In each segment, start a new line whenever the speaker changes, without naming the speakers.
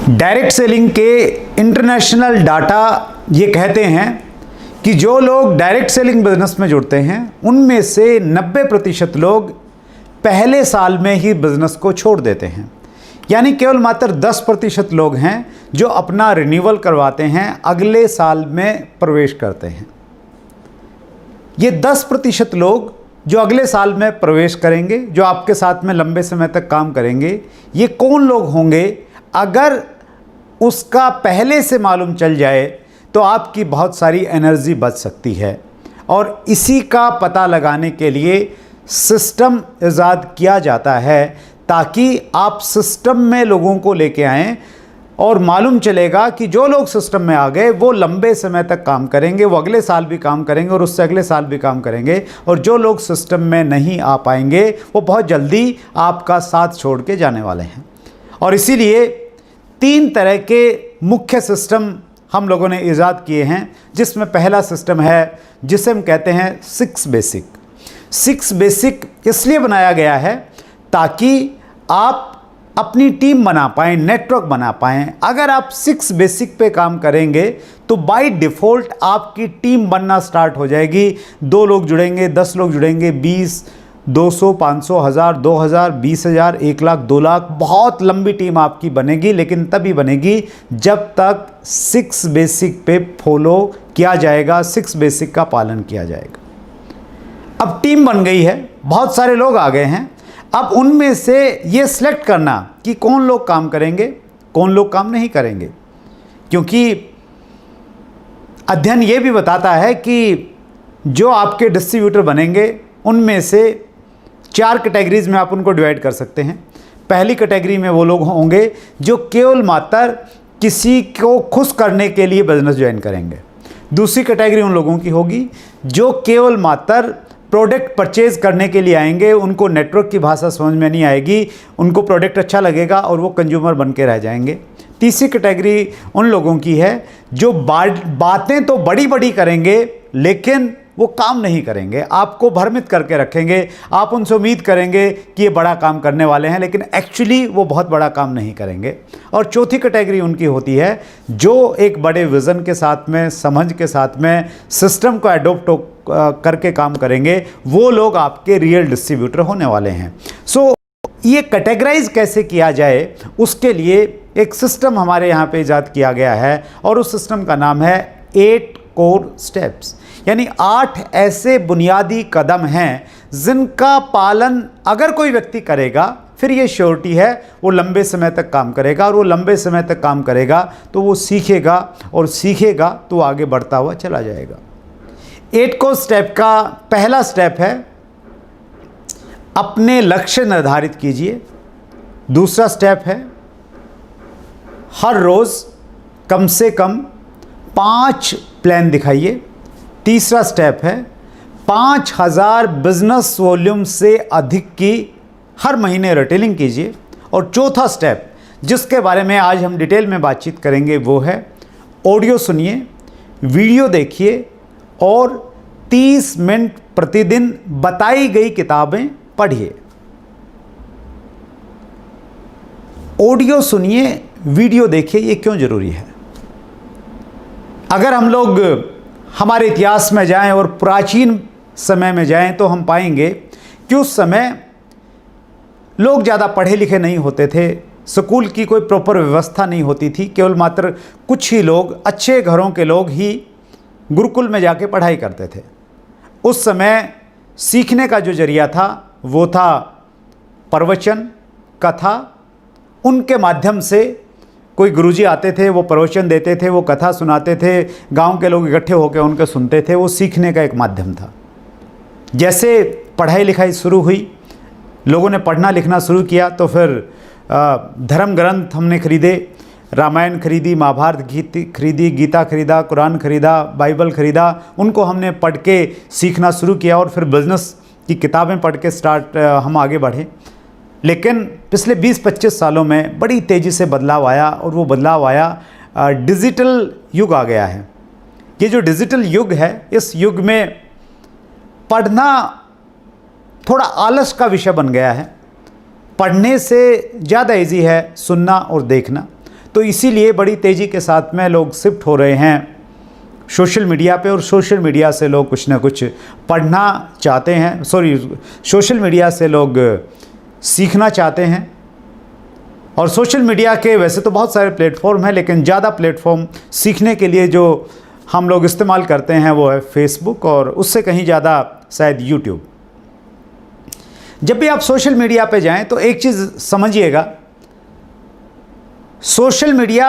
Direct selling के international data ये कहते हैं कि जो लोग डायरेक्ट सेलिंग बिजनेस में जुड़ते हैं उनमें से 90% लोग पहले साल में ही बिजनेस को छोड़ देते हैं। यानी केवल मात्र 10% लोग हैं जो अपना रिन्यूअल करवाते हैं, अगले साल में प्रवेश करते हैं। ये 10% लोग जो अगले साल में प्रवेश करेंगे, जो आपके साथ में लंबे समय तक काम करेंगे, ये कौन लोग होंगे? अगर उसका पहले से मालूम चल जाए तो आपकी बहुत सारी एनर्जी बच सकती है। और इसी का पता लगाने के लिए सिस्टम इजाद किया जाता है, ताकि आप सिस्टम में लोगों को लेके आएँ और मालूम चलेगा कि जो लोग सिस्टम में आ गए वो लंबे समय तक काम करेंगे, वो अगले साल भी काम करेंगे और उससे अगले साल भी काम करेंगे। और जो लोग सिस्टम में नहीं आ पाएंगे वो बहुत जल्दी आपका साथ छोड़ के जाने वाले हैं। और इसीलिए 3 तरह के मुख्य सिस्टम हम लोगों ने ईजाद किए हैं, जिसमें पहला सिस्टम है जिसे हम कहते हैं 6 बेसिक। 6 बेसिक इसलिए बनाया गया है ताकि आप अपनी टीम बना पाएँ, नेटवर्क बना पाएँ। अगर आप 6 बेसिक पे काम करेंगे तो बाय डिफ़ॉल्ट आपकी टीम बनना स्टार्ट हो जाएगी। 2 लोग जुड़ेंगे, 10 लोग जुड़ेंगे, 20, 200, 500, 1000, 2000, 20,000, 1 लाख, 2 लाख, बहुत लंबी टीम आपकी बनेगी। लेकिन तभी बनेगी जब तक 6 बेसिक पे फॉलो किया जाएगा, 6 बेसिक का पालन किया जाएगा। अब टीम बन गई है, बहुत सारे लोग आ गए हैं। अब उनमें से ये सिलेक्ट करना कि कौन लोग काम करेंगे, कौन लोग काम नहीं करेंगे, क्योंकि अध्ययन ये भी बताता है कि जो आपके डिस्ट्रीब्यूटर बनेंगे उनमें से 4 कैटेगरीज में आप उनको डिवाइड कर सकते हैं। पहली कैटेगरी में वो लोग होंगे जो केवल मात्र किसी को खुश करने के लिए बिजनेस ज्वाइन करेंगे। दूसरी कैटेगरी उन लोगों की होगी जो केवल मात्र प्रोडक्ट परचेज करने के लिए आएंगे, उनको नेटवर्क की भाषा समझ में नहीं आएगी, उनको प्रोडक्ट अच्छा लगेगा और वो कंज्यूमर बन के रह जाएंगे। तीसरी कैटेगरी उन लोगों की है जो बातें तो बड़ी बड़ी करेंगे लेकिन वो काम नहीं करेंगे, आपको भ्रमित करके रखेंगे। आप उनसे उम्मीद करेंगे कि ये बड़ा काम करने वाले हैं, लेकिन एक्चुअली वो बहुत बड़ा काम नहीं करेंगे। और चौथी कैटेगरी उनकी होती है जो एक बड़े विज़न के साथ में, समझ के साथ में, सिस्टम को एडोप्ट करके काम करेंगे। वो लोग आपके रियल डिस्ट्रीब्यूटर होने वाले हैं। सो ये कैटेगराइज कैसे किया जाए, उसके लिए एक सिस्टम हमारे यहाँ पे ईजाद किया गया है और उस सिस्टम का नाम है 8 कोर स्टेप्स। यानी 8 ऐसे बुनियादी कदम हैं जिनका पालन अगर कोई व्यक्ति करेगा फिर ये श्योरिटी है वो लंबे समय तक काम करेगा। और वो लंबे समय तक काम करेगा तो वो सीखेगा और सीखेगा तो आगे बढ़ता हुआ चला जाएगा। 8 कोर स्टेप का पहला स्टेप है अपने लक्ष्य निर्धारित कीजिए। दूसरा स्टेप है हर रोज़ कम से कम 5 प्लान दिखाइए। तीसरा स्टेप है 5000 बिजनेस वॉल्यूम से अधिक की हर महीने रिटेलिंग कीजिए। और चौथा स्टेप जिसके बारे में आज हम डिटेल में बातचीत करेंगे वो है ऑडियो सुनिए, वीडियो देखिए और 30 मिनट प्रतिदिन बताई गई किताबें पढ़िए। ऑडियो सुनिए, वीडियो देखिए, ये क्यों ज़रूरी है? अगर हम लोग हमारे इतिहास में जाएं और प्राचीन समय में जाएं तो हम पाएंगे कि उस समय लोग ज़्यादा पढ़े लिखे नहीं होते थे, स्कूल की कोई प्रॉपर व्यवस्था नहीं होती थी, केवल मात्र कुछ ही लोग, अच्छे घरों के लोग ही गुरुकुल में जाके पढ़ाई करते थे। उस समय सीखने का जो जरिया था वो था प्रवचन, कथा। उनके माध्यम से कोई गुरुजी आते थे, वो प्रवचन देते थे, वो कथा सुनाते थे, गांव के लोग इकट्ठे होकर उनके सुनते थे। वो सीखने का एक माध्यम था। जैसे पढ़ाई लिखाई शुरू हुई, लोगों ने पढ़ना लिखना शुरू किया तो फिर धर्म ग्रंथ हमने खरीदे, रामायण खरीदी, महाभारत खरीदी, गीता खरीदा, कुरान खरीदा, बाइबल खरीदा। उनको हमने पढ़ के सीखना शुरू किया और फिर बिज़नेस की किताबें पढ़ के हम आगे बढ़े। लेकिन पिछले 20-25 सालों में बड़ी तेज़ी से बदलाव आया और वो बदलाव आया डिजिटल युग आ गया है। ये जो डिजिटल युग है, इस युग में पढ़ना थोड़ा आलस का विषय बन गया है। पढ़ने से ज़्यादा इजी है सुनना और देखना। तो इसीलिए बड़ी तेज़ी के साथ में लोग शिफ्ट हो रहे हैं सोशल मीडिया पे, और सोशल मीडिया से लोग कुछ ना कुछ पढ़ना चाहते हैं, सोशल मीडिया से लोग सीखना चाहते हैं। और सोशल मीडिया के वैसे तो बहुत सारे प्लेटफॉर्म हैं, लेकिन ज़्यादा प्लेटफॉर्म सीखने के लिए जो हम लोग इस्तेमाल करते हैं वो है फेसबुक, और उससे कहीं ज़्यादा शायद यूट्यूब। जब भी आप सोशल मीडिया पे जाएं तो एक चीज़ समझिएगा, सोशल मीडिया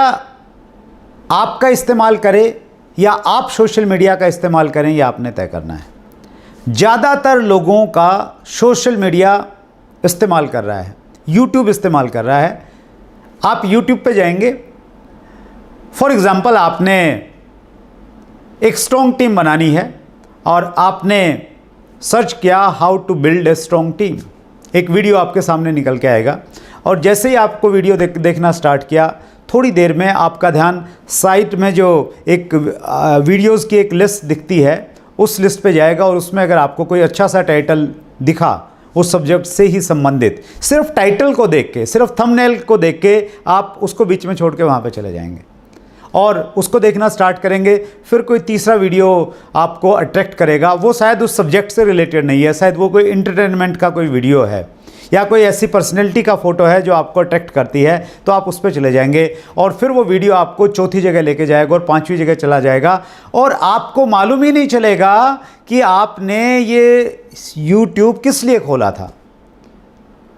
आपका इस्तेमाल करे या आप सोशल मीडिया का इस्तेमाल करें, यह आपने तय करना है। ज़्यादातर लोगों का सोशल मीडिया इस्तेमाल कर रहा है, यूट्यूब इस्तेमाल कर रहा है। आप यूट्यूब पे जाएंगे, फॉर एग्ज़ाम्पल आपने एक स्ट्रॉन्ग टीम बनानी है और आपने सर्च किया how to build a strong team, एक वीडियो आपके सामने निकल के आएगा, और जैसे ही आपको वीडियो देखना स्टार्ट किया, थोड़ी देर में आपका ध्यान साइट में जो एक वीडियोस की एक लिस्ट दिखती है उस लिस्ट पे जाएगा, और उसमें अगर आपको कोई अच्छा सा टाइटल दिखा उस सब्जेक्ट से ही संबंधित, सिर्फ टाइटल को देख के, सिर्फ थंबनेल को देख के आप उसको बीच में छोड़ के वहाँ पे चले जाएंगे और उसको देखना स्टार्ट करेंगे। फिर कोई तीसरा वीडियो आपको अट्रैक्ट करेगा, वो शायद उस सब्जेक्ट से रिलेटेड नहीं है, शायद वो कोई इंटरटेनमेंट का कोई वीडियो है या कोई ऐसी पर्सनैलिटी का फ़ोटो है जो आपको अट्रैक्ट करती है, तो आप उस पर चले जाएंगे और फिर वो वीडियो आपको चौथी जगह लेके जाएगा और पांचवी जगह चला जाएगा, और आपको मालूम ही नहीं चलेगा कि आपने ये YouTube किस लिए खोला था।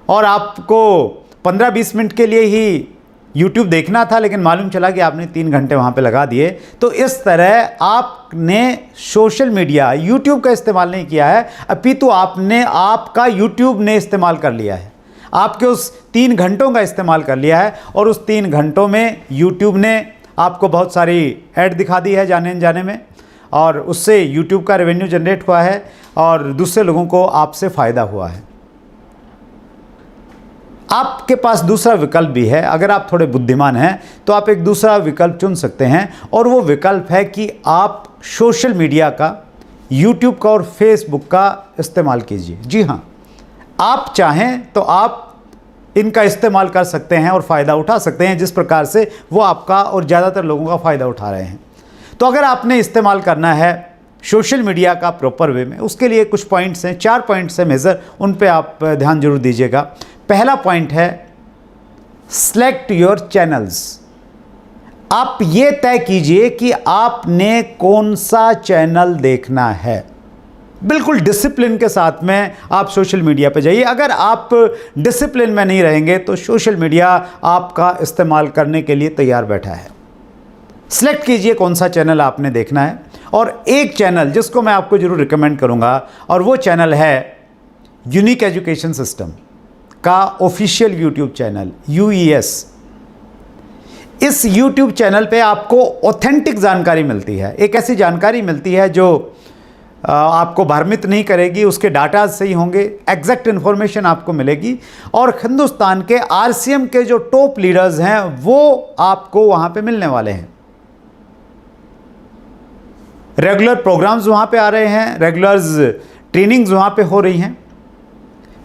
और आपको 15-20 मिनट के लिए ही YouTube देखना था, लेकिन मालूम चला कि आपने 3 घंटे वहाँ पे लगा दिए। तो इस तरह आपने सोशल मीडिया YouTube का इस्तेमाल नहीं किया है, अपितु आपने आपका YouTube ने इस्तेमाल कर लिया है, आपके उस 3 घंटों का इस्तेमाल कर लिया है, और उस 3 घंटों में YouTube ने आपको बहुत सारी ऐड दिखा दी है जाने अनजाने में, और उससे YouTube का रेवेन्यू जनरेट हुआ है और दूसरे लोगों को आपसे फ़ायदा हुआ है। आपके पास दूसरा विकल्प भी है, अगर आप थोड़े बुद्धिमान हैं तो आप एक दूसरा विकल्प चुन सकते हैं, और वो विकल्प है कि आप सोशल मीडिया का, YouTube का और Facebook का इस्तेमाल कीजिए। जी हाँ, आप चाहें तो आप इनका इस्तेमाल कर सकते हैं और फ़ायदा उठा सकते हैं, जिस प्रकार से वो आपका और ज़्यादातर लोगों का फ़ायदा उठा रहे हैं। तो अगर आपने इस्तेमाल करना है सोशल मीडिया का प्रॉपर वे में, उसके लिए कुछ पॉइंट्स हैं, 4 पॉइंट्स हैं मेजर, उन पे आप ध्यान जरूर दीजिएगा। पहला पॉइंट है सेलेक्ट योर चैनल्स। आप ये तय कीजिए कि आपने कौन सा चैनल देखना है। बिल्कुल डिसिप्लिन के साथ में आप सोशल मीडिया पे जाइए। अगर आप डिसिप्लिन में नहीं रहेंगे तो सोशल मीडिया आपका इस्तेमाल करने के लिए तैयार बैठा है। सेलेक्ट कीजिए कौन सा चैनल आपने देखना है, और एक चैनल जिसको मैं आपको जरूर रिकमेंड करूंगा, और वो चैनल है यूनिक एजुकेशन सिस्टम का ऑफिशियल यूट्यूब चैनल UES। इस यूट्यूब चैनल पे आपको ऑथेंटिक जानकारी मिलती है, एक ऐसी जानकारी मिलती है जो आपको भ्रमित नहीं करेगी, उसके डाटा सही होंगे, एग्जैक्ट इन्फॉर्मेशन आपको मिलेगी, और हिंदुस्तान के RCM के जो टॉप लीडर्स हैं वो आपको वहाँ पे मिलने वाले हैं। रेगुलर प्रोग्राम्स वहाँ पे आ रहे हैं, रेगुलर ट्रेनिंग्स वहाँ पे हो रही हैं।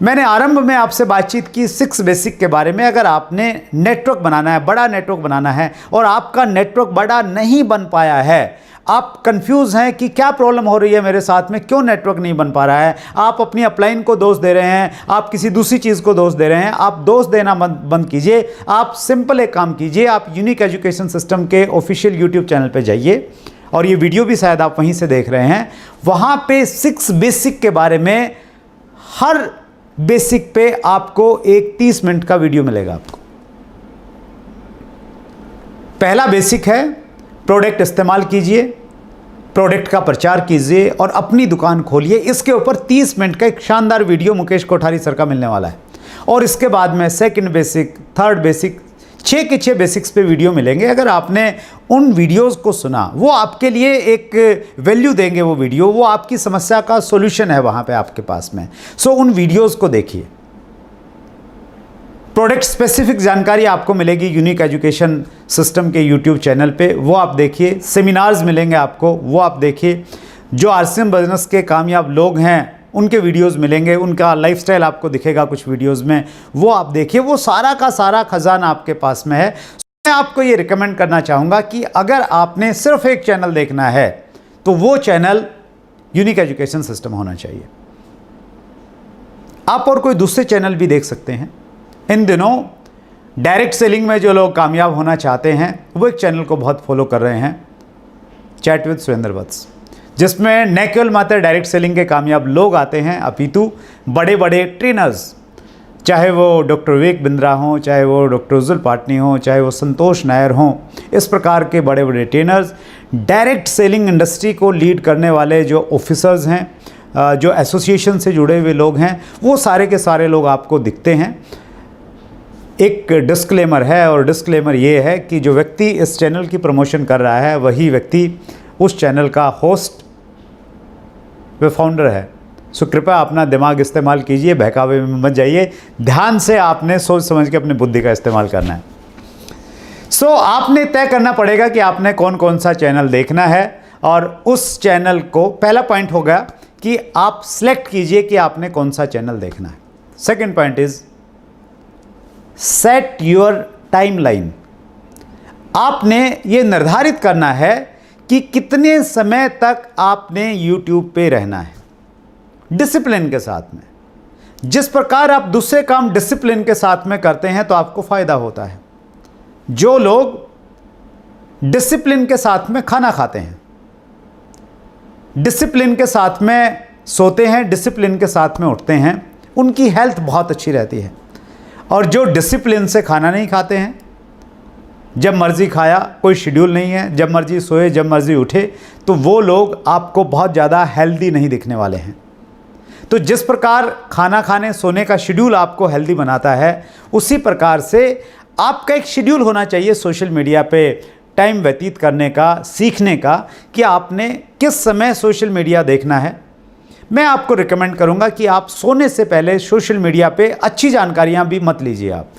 मैंने आरंभ में आपसे बातचीत की 6 बेसिक के बारे में। अगर आपने नेटवर्क बनाना है, बड़ा नेटवर्क बनाना है, और आपका नेटवर्क बड़ा नहीं बन पाया है, आप कंफ्यूज हैं कि क्या प्रॉब्लम हो रही है मेरे साथ में, क्यों नेटवर्क नहीं बन पा रहा है, आप अपनी अपलाइन को दोष दे रहे हैं, आप किसी दूसरी चीज़ को दोष दे रहे हैं, आप दोष देना बंद कीजिए। आप सिंपल एक काम कीजिए, आप यूनिक एजुकेशन सिस्टम के ऑफिशियल यूट्यूब चैनल पर जाइए, और ये वीडियो भी शायद आप वहीं से देख रहे हैं। वहाँ पे 6 बेसिक के बारे में, हर बेसिक पे आपको एक 30 मिनट का वीडियो मिलेगा आपको। पहला बेसिक है प्रोडक्ट इस्तेमाल कीजिए, प्रोडक्ट का प्रचार कीजिए और अपनी दुकान खोलिए। इसके ऊपर 30 मिनट का एक शानदार वीडियो मुकेश कोठारी सर का मिलने वाला है। और इसके बाद में सेकंड बेसिक, थर्ड बेसिक, 6 के 6 बेसिक्स पे वीडियो मिलेंगे। अगर आपने उन वीडियोस को सुना, वो आपके लिए एक वैल्यू देंगे, वो वीडियो, वो आपकी समस्या का सॉल्यूशन है वहाँ पे आपके पास में। सो उन वीडियोस को देखिए। प्रोडक्ट स्पेसिफिक जानकारी आपको मिलेगी यूनिक एजुकेशन सिस्टम के यूट्यूब चैनल पे, वो आप देखिए। सेमिनार्स मिलेंगे आपको, वो आप देखिए। जो RCM बिजनेस के कामयाब लोग हैं उनके वीडियोस मिलेंगे, उनका लाइफस्टाइल आपको दिखेगा कुछ वीडियोस में, वो आप देखिए। वो सारा का सारा खजाना आपके पास में है। मैं आपको ये रिकमेंड करना चाहूँगा कि अगर आपने सिर्फ एक चैनल देखना है तो वो चैनल यूनिक एजुकेशन सिस्टम होना चाहिए। आप और कोई दूसरे चैनल भी देख सकते हैं। इन दिनों डायरेक्ट सेलिंग में जो लोग कामयाब होना चाहते हैं वो एक चैनल को बहुत फॉलो कर रहे हैं, चैट विद सुरेंद्र वत्स, जिसमें न केवल मात्र डायरेक्ट सेलिंग के कामयाब लोग आते हैं अपितु बड़े बड़े ट्रेनर्स, चाहे वो डॉक्टर विवेक बिंद्रा हों, चाहे वो डॉक्टर उज्जवल पाटनी हों, चाहे वो संतोष नायर हों, इस प्रकार के बड़े बड़े ट्रेनर्स, डायरेक्ट सेलिंग इंडस्ट्री को लीड करने वाले जो ऑफिसर्स हैं, जो एसोसिएशन से जुड़े हुए लोग हैं, वो सारे के सारे लोग आपको दिखते हैं। एक डिस्क्लेमर है, और डिस्क्लेमर ये है कि जो व्यक्ति इस चैनल की प्रमोशन कर रहा है वही व्यक्ति उस चैनल का होस्ट व फाउंडर है। सो कृपया अपना दिमाग इस्तेमाल कीजिए, बहकावे में मत जाइए, ध्यान से आपने सोच समझ के अपनी बुद्धि का इस्तेमाल करना है। सो आपने तय करना पड़ेगा कि आपने कौन कौन सा चैनल देखना है, और उस चैनल को, पहला पॉइंट हो गया कि आप सिलेक्ट कीजिए कि आपने कौन सा चैनल देखना है। Second point is set your timeline. आपने ये निर्धारित करना है कि कितने समय तक आपने यूट्यूब पे रहना है, डिसिप्लिन के साथ में। जिस प्रकार आप दूसरे काम डिसिप्लिन के साथ में करते हैं तो आपको फायदा होता है। जो लोग डिसिप्लिन के साथ में खाना खाते हैं, डिसिप्लिन के साथ में सोते हैं, डिसिप्लिन के साथ में उठते हैं, उनकी हेल्थ बहुत अच्छी रहती है। और जो डिसिप्लिन से खाना नहीं खाते हैं, जब मर्ज़ी खाया, कोई शेड्यूल नहीं है, जब मर्ज़ी सोए जब मर्ज़ी उठे, तो वो लोग आपको बहुत ज़्यादा हेल्दी नहीं दिखने वाले हैं। तो जिस प्रकार खाना खाने सोने का शेड्यूल आपको हेल्दी बनाता है, उसी प्रकार से आपका एक शेड्यूल होना चाहिए सोशल मीडिया पे टाइम व्यतीत करने का, सीखने का, कि आपने किस समय सोशल मीडिया देखना है। मैं आपको रिकमेंड करूंगा कि आप सोने से पहले सोशल मीडिया पे अच्छी जानकारियां भी मत लीजिए आप,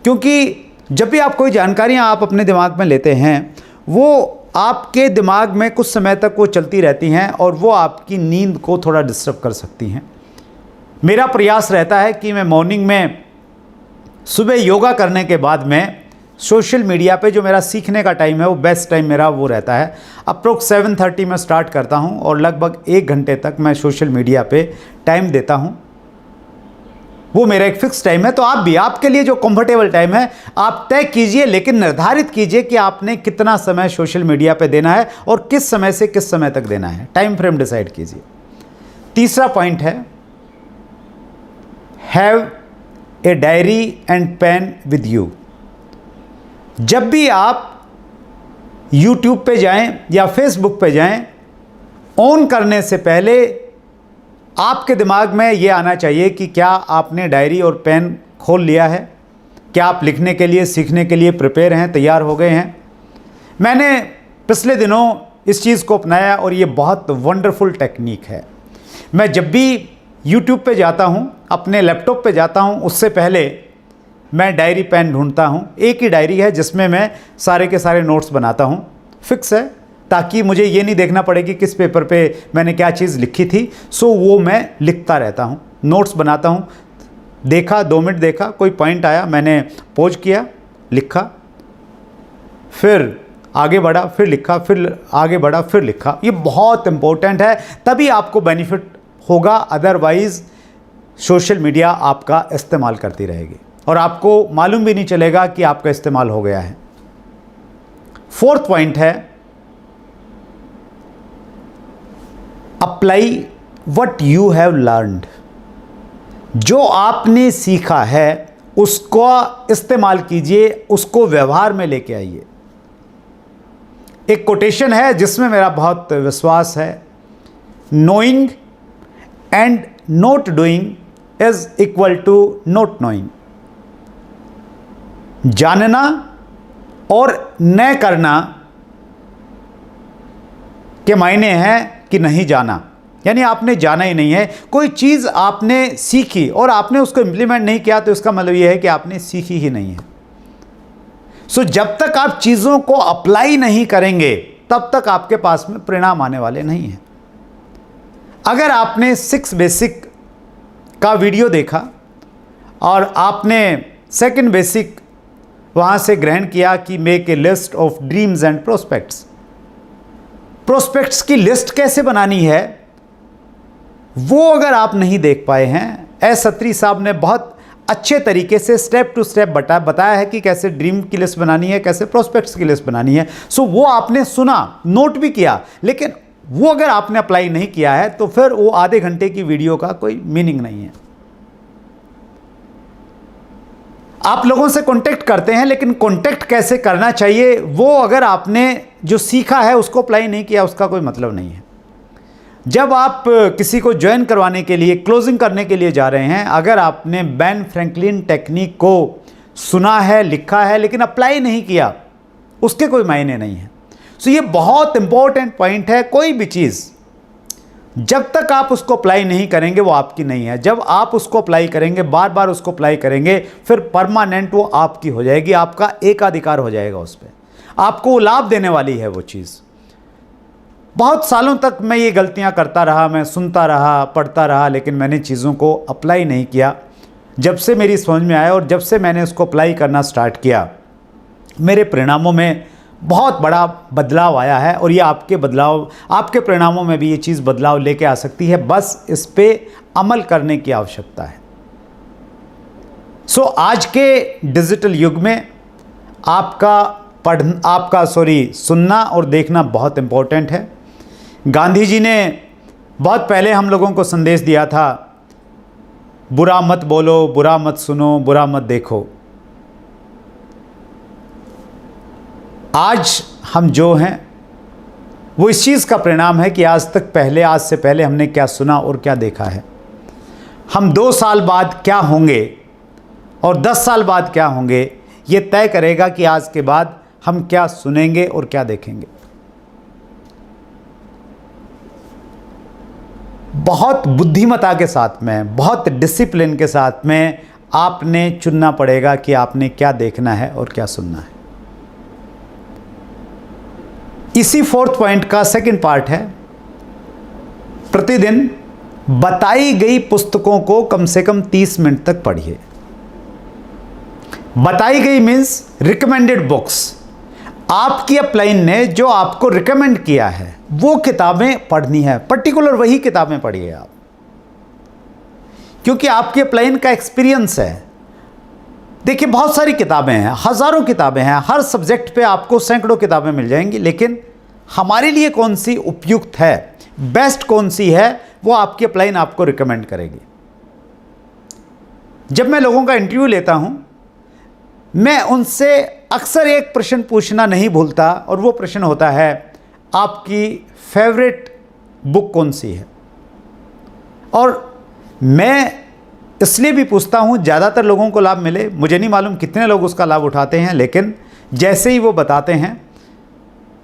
क्योंकि जब भी आप कोई जानकारियां आप अपने दिमाग में लेते हैं, वो आपके दिमाग में कुछ समय तक वो चलती रहती हैं और वो आपकी नींद को थोड़ा डिस्टर्ब कर सकती हैं। मेरा प्रयास रहता है कि मैं मॉर्निंग में सुबह योगा करने के बाद में सोशल मीडिया पे जो मेरा सीखने का टाइम है, वो बेस्ट टाइम मेरा वो रहता है। अप्रोक्स 7:30 में स्टार्ट करता हूँ और लगभग 1 घंटे तक मैं सोशल मीडिया पे टाइम देता हूँ। वो मेरा एक फिक्स टाइम है। तो आप भी, आपके लिए जो कंफर्टेबल टाइम है आप तय कीजिए, लेकिन निर्धारित कीजिए कि आपने कितना समय सोशल मीडिया पे देना है और किस समय से किस समय तक देना है। टाइम फ्रेम डिसाइड कीजिए। तीसरा पॉइंट है, have a diary and pen with you. जब भी आप YouTube पे जाएं या Facebook पे जाएं, ऑन करने से पहले आपके दिमाग में ये आना चाहिए कि क्या आपने डायरी और पेन खोल लिया है, क्या आप लिखने के लिए, सीखने के लिए प्रिपेयर हैं, तैयार हो गए हैं। मैंने पिछले दिनों इस चीज़ को अपनाया और ये बहुत वंडरफुल टेक्निक है। मैं जब भी YouTube पे जाता हूँ, अपने लैपटॉप पे जाता हूँ, उससे पहले मैं डायरी पेन ढूंढता हूँ। एक ही डायरी है जिसमें मैं सारे के सारे नोट्स बनाता हूँ, फिक्स है, ताकि मुझे ये नहीं देखना पड़े कि किस पेपर पे मैंने क्या चीज़ लिखी थी। सो वो मैं लिखता रहता हूँ, नोट्स बनाता हूँ। देखा, 2 मिनट देखा, कोई पॉइंट आया, मैंने पॉज किया, लिखा, फिर आगे बढ़ा, फिर लिखा, फिर आगे बढ़ा, फिर लिखा। ये बहुत इंपॉर्टेंट है, तभी आपको बेनिफिट होगा, अदरवाइज़ सोशल मीडिया आपका इस्तेमाल करती रहेगी और आपको मालूम भी नहीं चलेगा कि आपका इस्तेमाल हो गया है। फोर्थ पॉइंट है, apply what you have learned. जो आपने सीखा है उसको इस्तेमाल कीजिए, उसको व्यवहार में लेके आइए। एक कोटेशन है जिसमें मेरा बहुत विश्वास है, knowing and not doing is equal to not knowing. जानना और न करना के मायने हैं कि नहीं जाना, यानी आपने जाना ही नहीं है। कोई चीज़ आपने सीखी और आपने उसको इम्प्लीमेंट नहीं किया तो इसका मतलब यह है कि आपने सीखी ही नहीं है। सो जब तक आप चीज़ों को अप्लाई नहीं करेंगे तब तक आपके पास में परिणाम आने वाले नहीं हैं। अगर आपने 6 बेसिक का वीडियो देखा और आपने 2nd बेसिक वहाँ से ग्रहण किया कि make a list of dreams and prospects. Prospects की लिस्ट कैसे बनानी है वो अगर आप नहीं देख पाए हैं, एस अत्री साहब ने बहुत अच्छे तरीके से स्टेप टू स्टेप बताया है कि कैसे ड्रीम की लिस्ट बनानी है, कैसे प्रोस्पेक्ट्स की लिस्ट बनानी है। सो वो आपने सुना, नोट भी किया, लेकिन वो अगर आपने अप्लाई नहीं किया है तो फिर वो आधे घंटे की वीडियो का कोई मीनिंग नहीं है। आप लोगों से कांटेक्ट करते हैं, लेकिन कांटेक्ट कैसे करना चाहिए वो अगर आपने जो सीखा है उसको अप्लाई नहीं किया, उसका कोई मतलब नहीं है। जब आप किसी को ज्वाइन करवाने के लिए, क्लोजिंग करने के लिए जा रहे हैं, अगर आपने बेन फ्रैंकलिन टेक्निक को सुना है, लिखा है, लेकिन अप्लाई नहीं किया, उसके कोई मायने नहीं है। सो ये बहुत इंपॉर्टेंट पॉइंट है। कोई भी चीज़ जब तक आप उसको अप्लाई नहीं करेंगे वो आपकी नहीं है। जब आप उसको अप्लाई करेंगे, बार बार उसको अप्लाई करेंगे, फिर परमानेंट वो आपकी हो जाएगी, आपका एकाधिकार हो जाएगा उस पर, आपको लाभ देने वाली है वो चीज़। बहुत सालों तक मैं ये गलतियां करता रहा, मैं सुनता रहा, पढ़ता रहा, लेकिन मैंने चीज़ों को अप्लाई नहीं किया। जब से मेरी समझ में आया और जब से मैंने उसको अप्लाई करना स्टार्ट किया, मेरे परिणामों में बहुत बड़ा बदलाव आया है। और ये आपके परिणामों में भी ये चीज़ बदलाव लेके आ सकती है, बस इस पर अमल करने की आवश्यकता है। सो आज के डिजिटल युग में आपका सुनना और देखना बहुत इंपॉर्टेंट है। गांधी जी ने बहुत पहले हम लोगों को संदेश दिया था, बुरा मत बोलो, बुरा मत सुनो, बुरा मत देखो। आज हम जो हैं वो इस चीज़ का परिणाम है कि आज से पहले हमने क्या सुना और क्या देखा है। हम 2 साल बाद क्या होंगे और 10 साल बाद क्या होंगे, ये तय करेगा कि आज के बाद हम क्या सुनेंगे और क्या देखेंगे। बहुत बुद्धिमता के साथ में, बहुत डिसिप्लिन के साथ में आपने चुनना पड़ेगा कि आपने क्या देखना है और क्या सुनना है। इसी 4th पॉइंट का सेकंड पार्ट है, प्रतिदिन बताई गई पुस्तकों को कम से कम 30 मिनट तक पढ़िए। बताई गई मीन्स रिकमेंडेड बुक्स। आपकी अपलाइन ने जो आपको रिकमेंड किया है वो किताबें पढ़नी है, पर्टिकुलर वही किताबें पढ़िए आप, क्योंकि आपके अपलाइन का एक्सपीरियंस है। देखिए बहुत सारी किताबें हैं, हज़ारों किताबें हैं, हर सब्जेक्ट पे आपको सैकड़ों किताबें मिल जाएंगी, लेकिन हमारे लिए कौन सी उपयुक्त है, बेस्ट कौन सी है, वो आपकी अपलाइन आपको रिकमेंड करेगी। जब मैं लोगों का इंटरव्यू लेता हूं, मैं उनसे अक्सर एक प्रश्न पूछना नहीं भूलता, और वो प्रश्न होता है, आपकी फेवरेट बुक कौन सी है। और मैं इसलिए भी पूछता हूँ ज़्यादातर लोगों को लाभ मिले। मुझे नहीं मालूम कितने लोग उसका लाभ उठाते हैं, लेकिन जैसे ही वो बताते हैं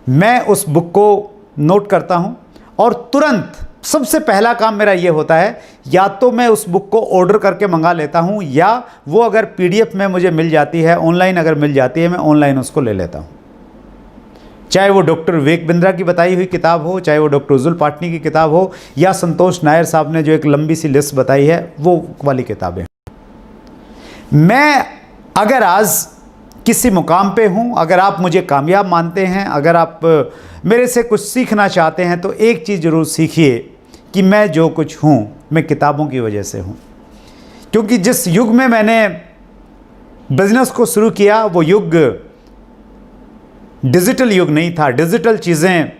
मैं उस बुक को नोट करता हूँ, और तुरंत सबसे पहला काम मेरा ये होता है, या तो मैं उस बुक को ऑर्डर करके मंगा लेता हूँ, या वो अगर PDF में मुझे मिल जाती है, ऑनलाइन अगर मिल जाती है, मैं ऑनलाइन उसको ले लेता हूँ। चाहे वो डॉक्टर विवेक बिंद्रा की बताई हुई किताब हो, चाहे वो डॉक्टर उज्जुल पाटनी की किताब हो, या संतोष नायर साहब ने जो एक लंबी सी लिस्ट बताई है वो वाली किताबें। मैं अगर आज किसी मुकाम पे हूँ, अगर आप मुझे कामयाब मानते हैं, अगर आप मेरे से कुछ सीखना चाहते हैं, तो एक चीज़ ज़रूर सीखिए कि मैं जो कुछ हूँ मैं किताबों की वजह से हूँ। क्योंकि जिस युग में मैंने बिजनेस को शुरू किया वो युग डिजिटल युग नहीं था। डिजिटल चीज़ें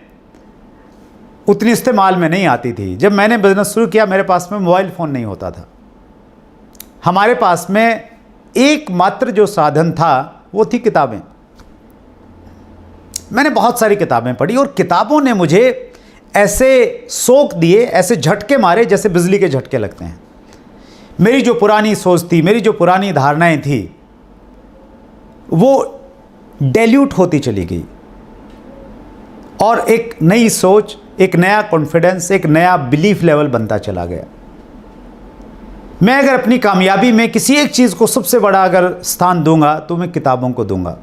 उतनी इस्तेमाल में नहीं आती थी। जब मैंने बिजनेस शुरू किया मेरे पास में मोबाइल फ़ोन नहीं होता था। हमारे पास में एकमात्र जो साधन था वो थी किताबें। मैंने बहुत सारी किताबें पढ़ी, और किताबों ने मुझे ऐसे सोख दिए, ऐसे झटके मारे जैसे बिजली के झटके लगते हैं। मेरी जो पुरानी सोच थी, मेरी जो पुरानी धारणाएं थी, वो डाइल्यूट होती चली गई, और एक नई सोच, एक नया कॉन्फिडेंस, एक नया बिलीफ लेवल बनता चला गया। मैं अगर अपनी कामयाबी में किसी एक चीज़ को सबसे बड़ा अगर स्थान दूंगा तो मैं किताबों को दूंगा।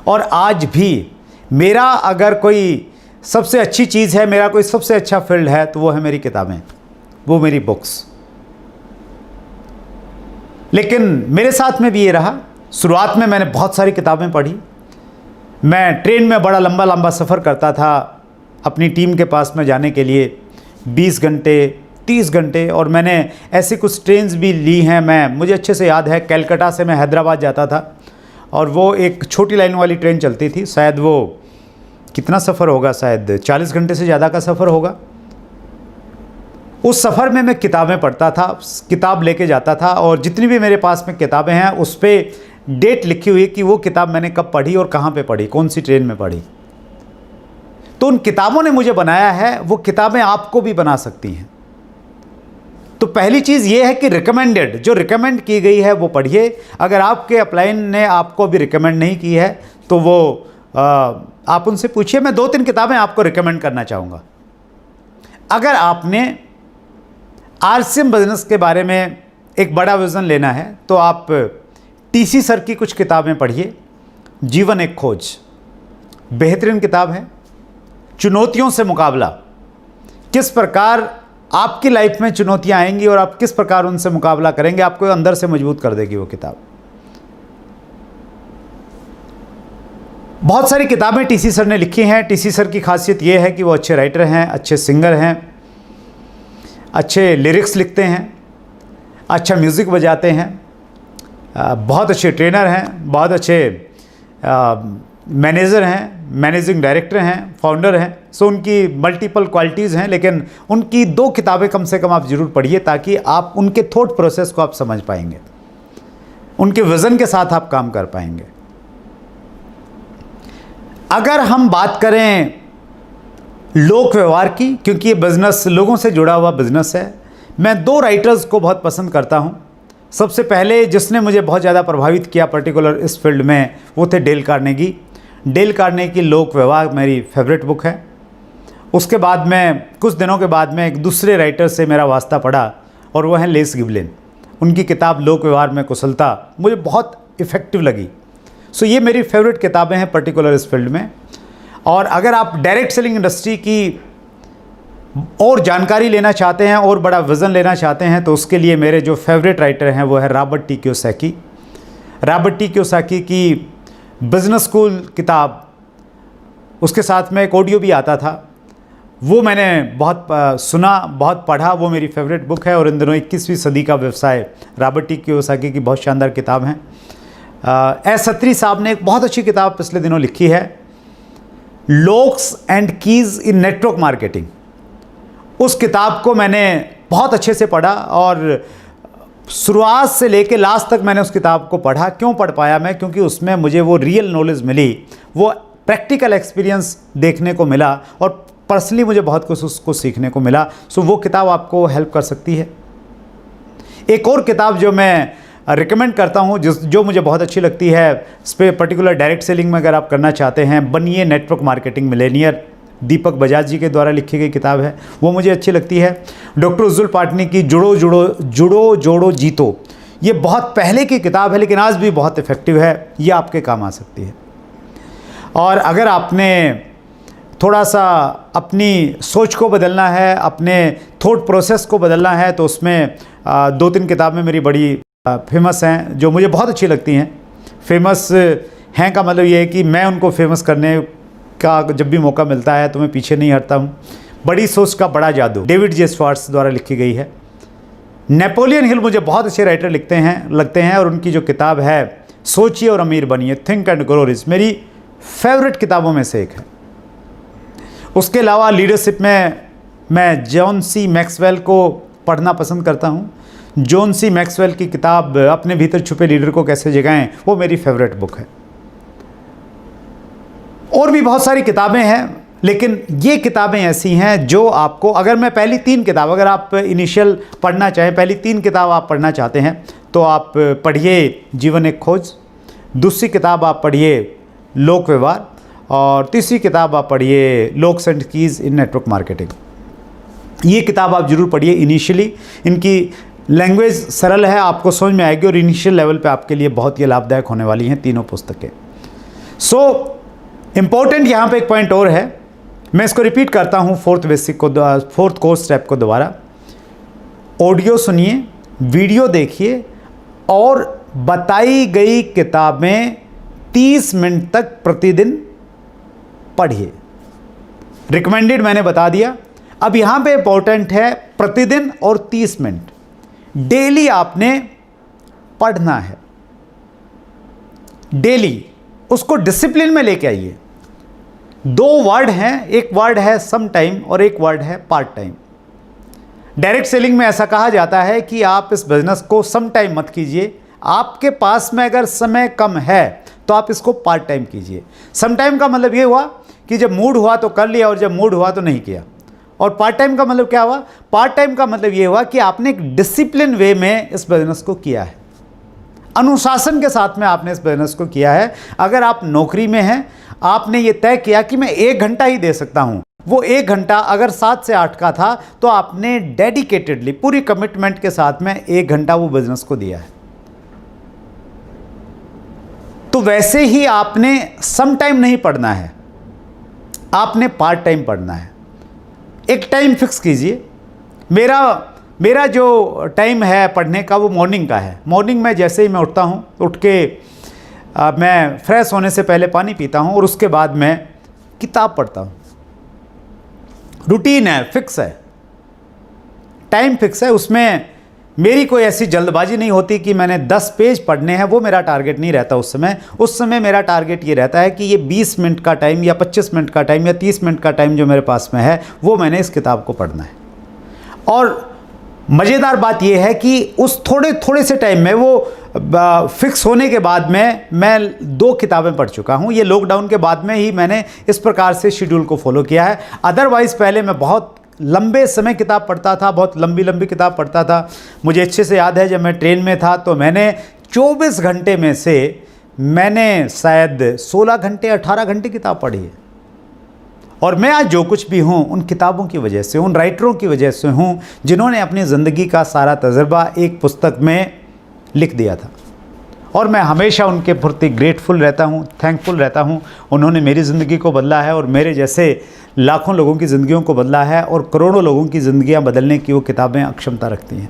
और आज भी मेरा अगर कोई सबसे अच्छी चीज़ है, मेरा कोई सबसे अच्छा फील्ड है, तो वो है मेरी किताबें, वो मेरी बुक्स। लेकिन मेरे साथ में भी ये रहा शुरुआत में मैंने बहुत सारी किताबें पढ़ी। मैं ट्रेन में बड़ा लंबा लंबा सफ़र करता था अपनी टीम के पास में जाने के लिए, 20 घंटे 30 घंटे। और मैंने ऐसी कुछ ट्रेन्स भी ली हैं। मुझे अच्छे से याद है, कलकत्ता से मैं हैदराबाद जाता था और वो एक छोटी लाइन वाली ट्रेन चलती थी। शायद वो कितना सफ़र होगा, शायद 40 घंटे से ज़्यादा का सफ़र होगा। उस सफ़र में मैं किताबें पढ़ता था, किताब लेके जाता था और जितनी भी मेरे पास में किताबें हैं उस पर डेट लिखी हुई है कि वो किताब मैंने कब पढ़ी और कहाँ पे पढ़ी, कौन सी ट्रेन में पढ़ी। तो उन किताबों ने मुझे बनाया है, वो किताबें आपको भी बना सकती हैं। तो पहली चीज़ ये है कि रिकमेंडेड, जो रिकमेंड की गई है वो पढ़िए। अगर आपके अपलाइन ने आपको भी रिकमेंड नहीं की है तो वो आप उनसे पूछिए। मैं 2-3 किताबें आपको रिकमेंड करना चाहूँगा। अगर आपने RCM बिजनेस के बारे में एक बड़ा विज़न लेना है तो आप TC सर की कुछ किताबें पढ़िए। जीवन एक खोज बेहतरीन किताब है। चुनौतियों से मुकाबला, किस प्रकार आपकी लाइफ में चुनौतियां आएंगी और आप किस प्रकार उनसे मुकाबला करेंगे, आपको अंदर से मजबूत कर देगी वो किताब। बहुत सारी किताबें TC सर ने लिखी हैं। TC सर की खासियत ये है कि वो अच्छे राइटर हैं, अच्छे सिंगर हैं, अच्छे लिरिक्स लिखते हैं, अच्छा म्यूज़िक बजाते हैं, बहुत अच्छे ट्रेनर हैं, बहुत अच्छे मैनेजर हैं, मैनेजिंग डायरेक्टर हैं, फाउंडर हैं। सो उनकी मल्टीपल क्वालिटीज़ हैं, लेकिन उनकी 2 किताबें कम से कम आप ज़रूर पढ़िए ताकि आप उनके थॉट प्रोसेस को आप समझ पाएंगे, उनके विज़न के साथ आप काम कर पाएंगे। अगर हम बात करें लोक व्यवहार की, क्योंकि ये बिज़नेस लोगों से जुड़ा हुआ बिज़नेस है, मैं 2 राइटर्स को बहुत पसंद करता हूँ। सबसे पहले जिसने मुझे बहुत ज़्यादा प्रभावित किया पर्टिकुलर इस फील्ड में, वो थे डेल कार्नेगी। डेल कार्नेगी लोक व्यवहार मेरी फेवरेट बुक है। उसके बाद में कुछ दिनों के बाद में एक दूसरे राइटर से मेरा वास्ता पड़ा और वो हैं लेस गिबलिन। उनकी किताब लोक व्यवहार में कुशलता मुझे बहुत इफ़ेक्टिव लगी। सो ये मेरी फेवरेट किताबें हैं पर्टिकुलर इस फील्ड में। और अगर आप डायरेक्ट सेलिंग इंडस्ट्री की और जानकारी लेना चाहते हैं और बड़ा विज़न लेना चाहते हैं तो उसके लिए मेरे जो फेवरेट राइटर हैं वो है Robert T Kiyosaki. Robert T Kiyosaki की बिज़नेस स्कूल किताब, उसके साथ में एक ऑडियो भी आता था, वो मैंने बहुत सुना, बहुत पढ़ा। वो मेरी फेवरेट बुक है। और इन दिनों 21वीं सदी का व्यवसाय रॉबर्ट टी कियोसाकी की बहुत शानदार किताब है। एस सत्री साहब ने एक बहुत अच्छी किताब पिछले दिनों लिखी है, locks and keys in network marketing. उस किताब को मैंने बहुत अच्छे से पढ़ा और शुरुआत से लेकर लास्ट तक मैंने उस किताब को पढ़ा। क्यों पढ़ पाया मैं? क्योंकि उसमें मुझे वो रियल नॉलेज मिली, वो प्रैक्टिकल एक्सपीरियंस देखने को मिला और पर्सनली मुझे बहुत कुछ उसको सीखने को मिला। सो वो किताब आपको हेल्प कर सकती है। एक और किताब जो मैं रिकमेंड करता हूँ, जो मुझे बहुत अच्छी लगती है, इस पर पर्टिकुलर डायरेक्ट सेलिंग में अगर आप करना चाहते हैं, बनिए नेटवर्क मार्केटिंग मिलेनियर, दीपक बजाज जी के द्वारा लिखी गई किताब है, वो मुझे अच्छी लगती है। डॉक्टर उज्जुल पाटनी की जुड़ो जोड़ो जीतो, ये बहुत पहले की किताब है लेकिन आज भी बहुत इफ़ेक्टिव है, ये आपके काम आ सकती है। और अगर आपने थोड़ा सा अपनी सोच को बदलना है, अपने थॉट प्रोसेस को बदलना है, तो उसमें 2-3 किताबें मेरी बड़ी फेमस हैं जो मुझे बहुत अच्छी लगती हैं। फेमस हैं का मतलब ये है कि मैं उनको फेमस करने का जब भी मौका मिलता है तो मैं पीछे नहीं हटता हूँ। बड़ी सोच का बड़ा जादू, डेविड जे स्वार्ट्स द्वारा लिखी गई है। नेपोलियन हिल मुझे बहुत अच्छे राइटर लगते हैं और उनकी जो किताब है सोचिए और अमीर बनिए, थिंक एंड ग्रो रिच, मेरी फेवरेट किताबों में से एक है। उसके अलावा लीडरशिप में मैं जॉन सी मैक्सवेल को पढ़ना पसंद करता हूँ। जॉन सी मैक्सवेल की किताब अपने भीतर छुपे लीडर को कैसे जगाएं, वो मेरी फेवरेट बुक है। और भी बहुत सारी किताबें हैं लेकिन ये किताबें ऐसी हैं जो आपको, अगर मैं पहली 3 किताब, अगर आप इनिशियल पढ़ना चाहें, पहली 3 किताब आप पढ़ना चाहते हैं तो आप पढ़िए जीवन एक खोज, दूसरी किताब आप पढ़िए लोक व्यवहार और तीसरी किताब आप पढ़िए locks and keys in network marketing. ये किताब आप ज़रूर पढ़िए इनिशियली। इनकी लैंग्वेज सरल है, आपको समझ में आएगी और इनिशियल लेवल पे आपके लिए बहुत ही लाभदायक होने वाली हैं तीनों पुस्तकें। सो इम्पोर्टेंट यहाँ पे एक पॉइंट और है, मैं इसको रिपीट करता हूँ, 4th कोर्स स्टेप को दोबारा। ऑडियो सुनिए, वीडियो देखिए और बताई गई किताबें 30 मिनट तक प्रतिदिन पढ़िए। रिकमेंडेड मैंने बता दिया। अब यहां पे इंपॉर्टेंट है प्रतिदिन और 30 मिनट डेली आपने पढ़ना है। डेली उसको डिसिप्लिन में लेके आइए। 2 वर्ड हैं, एक वर्ड है सम टाइम और एक वर्ड है पार्ट टाइम। डायरेक्ट सेलिंग में ऐसा कहा जाता है कि आप इस बिजनेस को सम टाइम मत कीजिए। आपके पास में अगर समय कम है तो आप इसको पार्ट टाइम कीजिए। सम टाइम का मतलब ये हुआ कि जब मूड हुआ तो कर लिया और जब मूड हुआ तो नहीं किया। और पार्ट टाइम का मतलब क्या हुआ? पार्ट टाइम का मतलब ये हुआ कि आपने एक डिसिप्लिन वे में इस बिजनेस को किया है, अनुशासन के साथ में आपने इस बिजनेस को किया है। अगर आप नौकरी में हैं, आपने ये तय किया कि मैं 1 घंटा ही दे सकता हूं, वो 1 घंटा अगर 7 से 8 का था तो आपने डेडिकेटेडली पूरी कमिटमेंट के साथ में 1 घंटा वो बिजनेस को दिया है। तो वैसे ही आपने सम टाइम नहीं पढ़ना है, आपने पार्ट टाइम पढ़ना है। एक टाइम फिक्स कीजिए। मेरा जो टाइम है पढ़ने का वो मॉर्निंग का है। मॉर्निंग में जैसे ही मैं उठता हूँ, उठ के मैं फ्रेश होने से पहले पानी पीता हूँ और उसके बाद मैं किताब पढ़ता हूँ। रूटीन है, फिक्स है, टाइम फिक्स है। उसमें मेरी कोई ऐसी जल्दबाजी नहीं होती कि मैंने 10 पेज पढ़ने हैं, वो मेरा टारगेट नहीं रहता उस समय मेरा टारगेट ये रहता है कि ये 20 मिनट का टाइम या 25 मिनट का टाइम या 30 मिनट का टाइम जो मेरे पास में है वो मैंने इस किताब को पढ़ना है। और मज़ेदार बात यह है कि उस थोड़े से टाइम में वो फिक्स होने के बाद में मैं 2 किताबें पढ़ चुका हूँ। ये लॉकडाउन के बाद में ही मैंने इस प्रकार से शेड्यूल को फॉलो किया है। अदरवाइज़ पहले मैं बहुत लंबे समय किताब पढ़ता था, बहुत लंबी किताब पढ़ता था। मुझे अच्छे से याद है जब मैं ट्रेन में था तो मैंने 24 घंटे में से मैंने शायद 16 घंटे 18 घंटे किताब पढ़ी है। और मैं आज जो कुछ भी हूँ उन किताबों की वजह से, उन राइटरों की वजह से हूँ जिन्होंने अपनी ज़िंदगी का सारा तजुर्बा एक पुस्तक में लिख दिया था। और मैं हमेशा उनके प्रति ग्रेटफुल रहता हूँ, थैंकफुल रहता हूँ। उन्होंने मेरी ज़िंदगी को बदला है और मेरे जैसे लाखों लोगों की ज़िंदगियों को बदला है और करोड़ों लोगों की ज़िंदगियाँ बदलने की वो किताबें अक्षमता रखती हैं।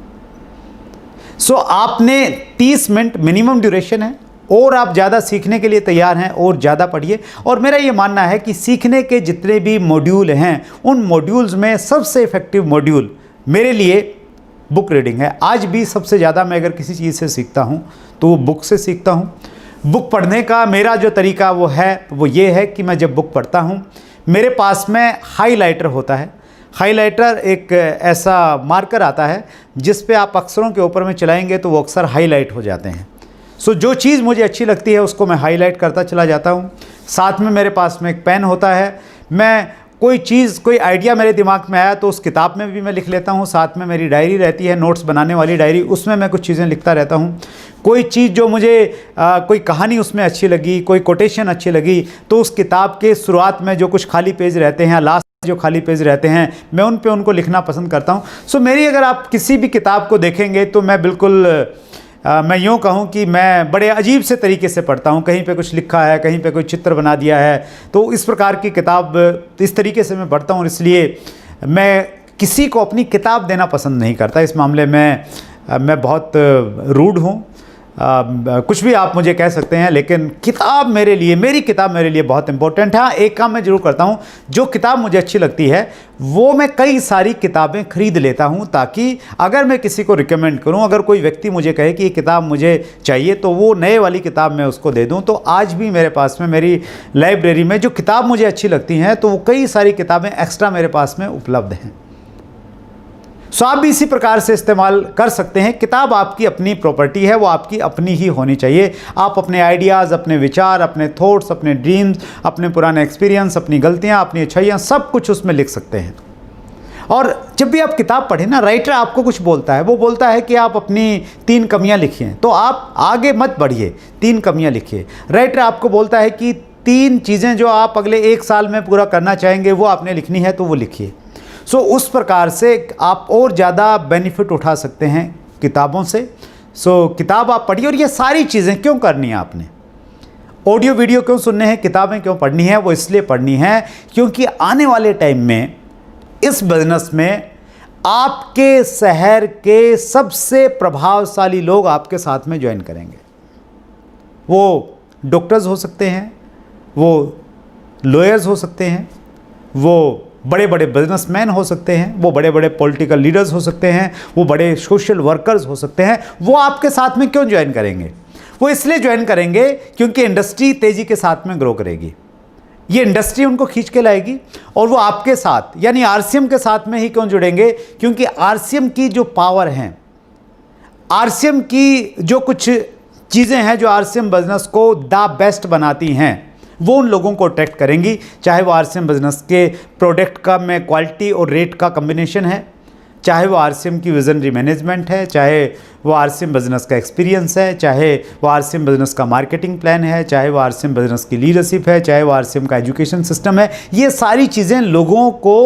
सो आपने 30 मिनट मिनिमम ड्यूरेशन है और आप ज़्यादा सीखने के लिए तैयार हैं और ज़्यादा पढ़िए। और मेरा ये मानना है कि सीखने के जितने भी मॉड्यूल हैं उन मॉड्यूल्स में सबसे इफ़ेक्टिव मॉड्यूल मेरे लिए बुक रीडिंग है। आज भी सबसे ज़्यादा मैं अगर किसी चीज़ से सीखता हूँ तो वो बुक से सीखता हूँ। बुक पढ़ने का मेरा जो तरीका वो ये है कि मैं जब बुक पढ़ता हूँ मेरे पास में हाइलाइटर होता है। हाइलाइटर एक ऐसा मार्कर आता है जिस पे आप अक्षरों के ऊपर में चलाएंगे तो वो अक्षर हाईलाइट हो जाते हैं। सो जो चीज़ मुझे अच्छी लगती है उसको मैं हाईलाइट करता चला जाता हूँ। साथ में मेरे पास में एक पेन होता है। मैं कोई आइडिया मेरे दिमाग में आया तो उस किताब में भी मैं लिख लेता हूँ। साथ में मेरी डायरी रहती है, नोट्स बनाने वाली डायरी, उसमें मैं कुछ चीज़ें लिखता रहता हूँ। कोई चीज़ जो मुझे कोई कहानी उसमें अच्छी लगी, कोई कोटेशन अच्छी लगी तो उस किताब के शुरुआत में जो कुछ खाली पेज रहते हैं, लास्ट जो खाली पेज रहते हैं, मैं उन पे उनको लिखना पसंद करता हूँ। सो मेरी अगर आप किसी भी किताब को देखेंगे तो मैं बिल्कुल मैं यूँ कहूँ कि मैं बड़े अजीब से तरीके से पढ़ता हूँ। कहीं पे कुछ लिखा है, कहीं पे कोई चित्र बना दिया है, तो इस प्रकार की किताब इस तरीके से मैं पढ़ता हूँ। इसलिए मैं किसी को अपनी किताब देना पसंद नहीं करता। इस मामले में मैं बहुत रूड हूँ। कुछ भी आप मुझे कह सकते हैं, लेकिन किताब मेरे लिए, मेरी किताब मेरे लिए बहुत इंपॉर्टेंट है। हाँ, एक काम मैं ज़रूर करता हूँ, जो किताब मुझे अच्छी लगती है वो मैं कई सारी किताबें खरीद लेता हूँ, ताकि अगर मैं किसी को रिकमेंड करूँ, अगर कोई व्यक्ति मुझे कहे कि ये किताब मुझे चाहिए तो वो नए वाली किताब मैं उसको दे दूँ। तो आज भी मेरे पास में मेरी लाइब्रेरी में जो किताब मुझे अच्छी लगती हैं तो वो कई सारी किताबें एक्स्ट्रा मेरे पास में उपलब्ध हैं। सो आप भी इसी प्रकार से इस्तेमाल कर सकते हैं। किताब आपकी अपनी प्रॉपर्टी है, वो आपकी अपनी ही होनी चाहिए। आप अपने आइडियाज़, अपने विचार, अपने थॉट्स, अपने ड्रीम्स, अपने पुराने एक्सपीरियंस, अपनी गलतियाँ, अपनी अच्छाइयाँ, सब कुछ उसमें लिख सकते हैं। और जब भी आप किताब पढ़ें ना, राइटर आपको कुछ बोलता है, वो बोलता है कि आप अपनी 3 कमियाँ लिखिए, तो आप आगे मत बढ़िए, 3 कमियाँ लिखिए। राइटर आपको बोलता है कि 3 चीज़ें जो आप अगले 1 साल में पूरा करना चाहेंगे वो आपने लिखनी है, तो वो लिखिए। सो उस प्रकार से आप और ज़्यादा बेनिफिट उठा सकते हैं किताबों से। सो किताब आप पढ़िए। और ये सारी चीज़ें क्यों करनी है आपने? ऑडियो वीडियो क्यों सुनने हैं, किताबें क्यों पढ़नी है? वो इसलिए पढ़नी है क्योंकि आने वाले टाइम में इस बिजनेस में आपके शहर के सबसे प्रभावशाली लोग आपके साथ में ज्वाइन करेंगे। वो डॉक्टर्स हो सकते हैं, वो लॉयर्स हो सकते हैं, वो बड़े बड़े बिजनेसमैन हो सकते हैं, वो बड़े बड़े पॉलिटिकल लीडर्स हो सकते हैं, वो बड़े सोशल वर्कर्स हो सकते हैं। वो आपके साथ में क्यों ज्वाइन करेंगे? वो इसलिए ज्वाइन करेंगे क्योंकि इंडस्ट्री तेज़ी के साथ में ग्रो करेगी, ये इंडस्ट्री उनको खींच के लाएगी और वो आपके साथ यानी आरसीएम के साथ में ही क्यों जुड़ेंगे? क्योंकि आरसीएम की जो पावर हैं, आरसीएम की जो कुछ चीज़ें हैं जो आरसीएम बिजनेस को द बेस्ट बनाती हैं, वो उन लोगों को अट्रैक्ट करेंगी। चाहे वो आरसीएम बिजनेस के प्रोडक्ट का में क्वालिटी और रेट का कम्बिनेशन है, चाहे वो आरसीएम की विजनरी मैनेजमेंट है, चाहे वो आरसीएम बिजनेस का एक्सपीरियंस है, चाहे वो आरसीएम बिजनेस का मार्केटिंग प्लान है, चाहे वो आरसीएम बिजनेस की लीडरशिप है, चाहे वो आरसीएम का एजुकेशन सिस्टम है। ये सारी चीज़ें लोगों को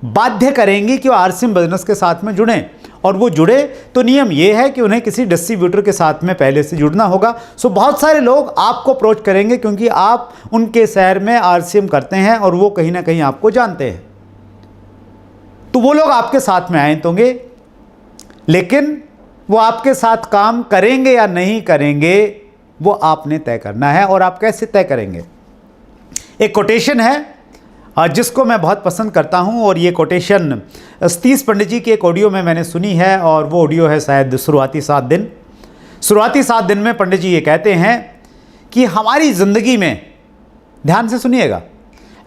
बाध्य करेंगी कि वो आरसीएम बिजनेस के साथ में जुड़ें, और वो जुड़े तो नियम ये है कि उन्हें किसी डिस्ट्रीब्यूटर के साथ में पहले से जुड़ना होगा। सो बहुत सारे लोग आपको अप्रोच करेंगे क्योंकि आप उनके शहर में आरसीएम करते हैं और वो कहीं ना कहीं आपको जानते हैं, तो वो लोग आपके साथ में आए होंगे। लेकिन वो आपके साथ काम करेंगे या नहीं करेंगे वो आपने तय करना है। और आप कैसे तय करेंगे? एक कोटेशन है जिसको मैं बहुत पसंद करता हूं, और ये कोटेशन सतीश पंडित जी की एक ऑडियो में मैंने सुनी है, और वो ऑडियो है शायद शुरुआती 7 दिन। शुरुआती 7 दिन में पंडित जी ये कहते हैं कि हमारी ज़िंदगी में, ध्यान से सुनिएगा,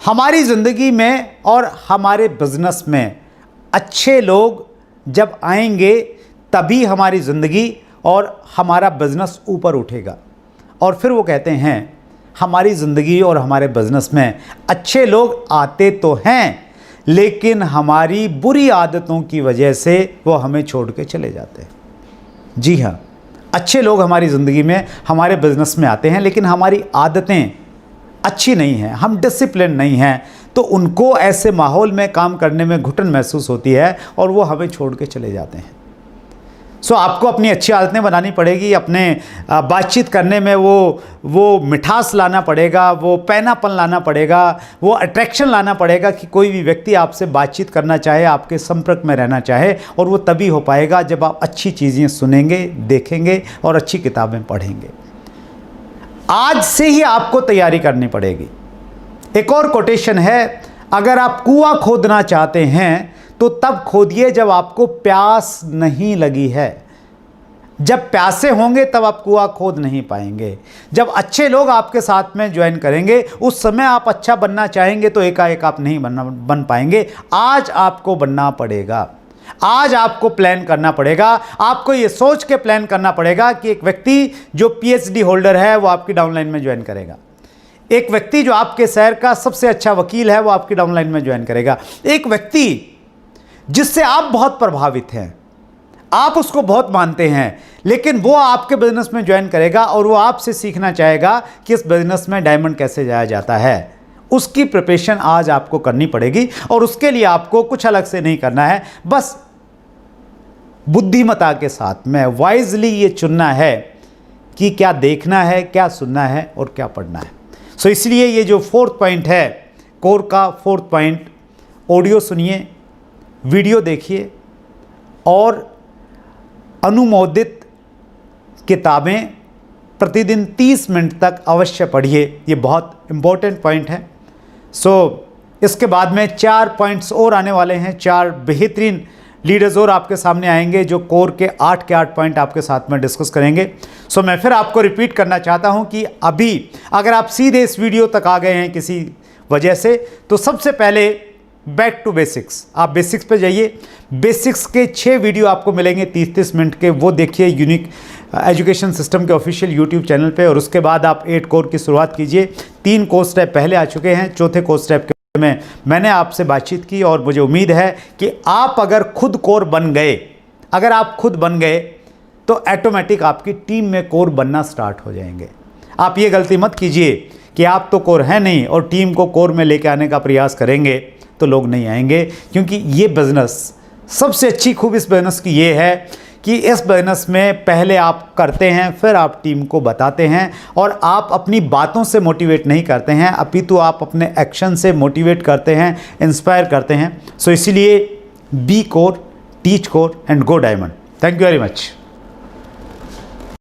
हमारी ज़िंदगी में और हमारे बिजनेस में अच्छे लोग जब आएंगे तभी हमारी ज़िंदगी और हमारा बिजनेस ऊपर उठेगा। और फिर वो कहते हैं हमारी ज़िंदगी और हमारे बिजनेस में अच्छे लोग आते तो हैं, लेकिन हमारी बुरी आदतों की वजह से वो हमें छोड़ के चले जाते हैं। जी हाँ, अच्छे लोग हमारी ज़िंदगी में, हमारे बिजनेस में आते हैं, लेकिन हमारी आदतें अच्छी नहीं हैं, हम डिसिप्लिन नहीं हैं, तो उनको ऐसे माहौल में काम करने में घुटन महसूस होती है और वो हमें छोड़ के चले जाते हैं। सो आपको अपनी अच्छी आदतें बनानी पड़ेगी, अपने बातचीत करने में वो मिठास लाना पड़ेगा, वो पैनापन लाना पड़ेगा, वो अट्रैक्शन लाना पड़ेगा कि कोई भी व्यक्ति आपसे बातचीत करना चाहे, आपके संपर्क में रहना चाहे। और वो तभी हो पाएगा जब आप अच्छी चीज़ें सुनेंगे, देखेंगे और अच्छी किताबें पढ़ेंगे। आज से ही आपको तैयारी करनी पड़ेगी। एक और कोटेशन है, अगर आप कुआं खोदना चाहते हैं तो तब खोदिए जब आपको प्यास नहीं लगी है। जब प्यासे होंगे तब आप कुआं खोद नहीं पाएंगे। जब अच्छे लोग आपके साथ में ज्वाइन करेंगे उस समय आप अच्छा बनना चाहेंगे तो एकाएक आप नहीं बन पाएंगे। आज आपको बनना पड़ेगा, आज आपको प्लान करना पड़ेगा। आपको ये सोच के प्लान करना पड़ेगा कि एक व्यक्ति जो पीएचडी होल्डर है वो आपकी डाउनलाइन में ज्वाइन करेगा, एक व्यक्ति जो आपके शहर का सबसे अच्छा वकील है वो आपकी डाउनलाइन में ज्वाइन करेगा, एक व्यक्ति जिससे आप बहुत प्रभावित हैं, आप उसको बहुत मानते हैं, लेकिन वो आपके बिजनेस में ज्वाइन करेगा और वो आपसे सीखना चाहेगा कि इस बिजनेस में डायमंड कैसे जाया जाता है। उसकी प्रिपरेशन आज आपको करनी पड़ेगी और उसके लिए आपको कुछ अलग से नहीं करना है, बस बुद्धिमता के साथ में वाइजली ये चुनना है कि क्या देखना है, क्या सुनना है और क्या पढ़ना है। सो इसलिए ये जो 4th पॉइंट है, कोर का 4th पॉइंट, ऑडियो सुनिए, वीडियो देखिए और अनुमोदित किताबें प्रतिदिन 30 मिनट तक अवश्य पढ़िए। ये बहुत इम्पोर्टेंट पॉइंट है। सो इसके बाद में 4 पॉइंट्स और आने वाले हैं, 4 बेहतरीन लीडर्स और आपके सामने आएंगे जो कोर के 8 पॉइंट आपके साथ में डिस्कस करेंगे। सो मैं फिर आपको रिपीट करना चाहता हूं कि अभी अगर आप सीधे इस वीडियो तक आ गए हैं किसी वजह से, तो सबसे पहले बैक टू बेसिक्स, आप बेसिक्स पे जाइए। बेसिक्स के 6 वीडियो आपको मिलेंगे 30-30 मिनट के, वो देखिए यूनिक एजुकेशन सिस्टम के ऑफिशियल यूट्यूब चैनल पे। और उसके बाद आप 8 कोर की शुरुआत कीजिए। 3 कोर्स स्टेप पहले आ चुके हैं, 4थे कोर्स स्टेप के में मैंने आपसे बातचीत की और मुझे उम्मीद है कि आप अगर खुद कोर बन गए, अगर आप खुद बन गए तो ऑटोमेटिक आपकी टीम में कोर बनना स्टार्ट हो जाएंगे। आप ये गलती मत कीजिए कि आप तो कोर हैं नहीं और टीम को कोर में लेके आने का प्रयास करेंगे तो लोग नहीं आएंगे, क्योंकि ये बिज़नेस, सबसे अच्छी खूब इस बिज़नेस की ये है कि इस बिज़नेस में पहले आप करते हैं, फिर आप टीम को बताते हैं और आप अपनी बातों से मोटिवेट नहीं करते हैं, अपितु आप अपने एक्शन से मोटिवेट करते हैं, इंस्पायर करते हैं। सो इसीलिए be core, teach core and go diamond. Thank you very much.